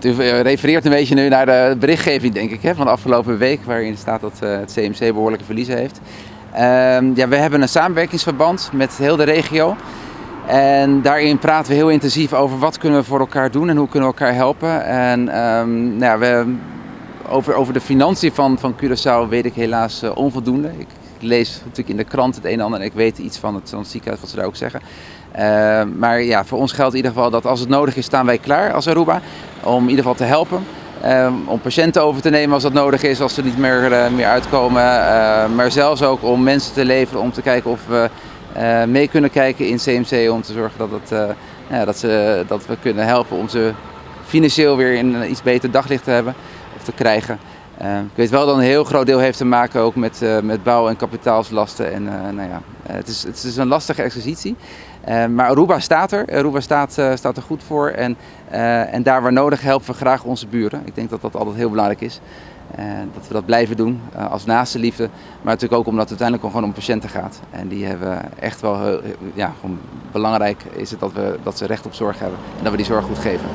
U refereert een beetje nu naar de berichtgeving, denk ik, van de afgelopen week, waarin staat dat het CMC behoorlijke verliezen heeft. Ja, we hebben een samenwerkingsverband met heel de regio. En daarin praten we heel intensief over wat kunnen we voor elkaar doen en hoe kunnen we elkaar helpen. En over de financiën van Curaçao weet ik helaas onvoldoende. Ik lees natuurlijk in de krant het een en ander en ik weet iets van het ziekenhuis, wat ze daar ook zeggen. Maar ja, voor ons geldt in ieder geval dat als het nodig is, staan wij klaar als Aruba om in ieder geval te helpen. Om patiënten over te nemen als dat nodig is, als ze niet meer uitkomen. Maar zelfs ook om mensen te leveren, om te kijken of we mee kunnen kijken in CMC om te zorgen dat we kunnen helpen om ze financieel weer in een iets beter daglicht te hebben of te krijgen. Ik weet wel dat een heel groot deel heeft te maken ook met bouw- en kapitaalslasten. En, het is een lastige exercitie. Maar Aruba staat er. Aruba staat er goed voor. En daar waar nodig helpen we graag onze buren. Ik denk dat dat altijd heel belangrijk is. Dat we dat blijven doen als naaste liefde. Maar natuurlijk ook omdat het uiteindelijk gewoon om patiënten gaat. En die hebben echt wel gewoon belangrijk is het dat ze recht op zorg hebben. En dat we die zorg goed geven.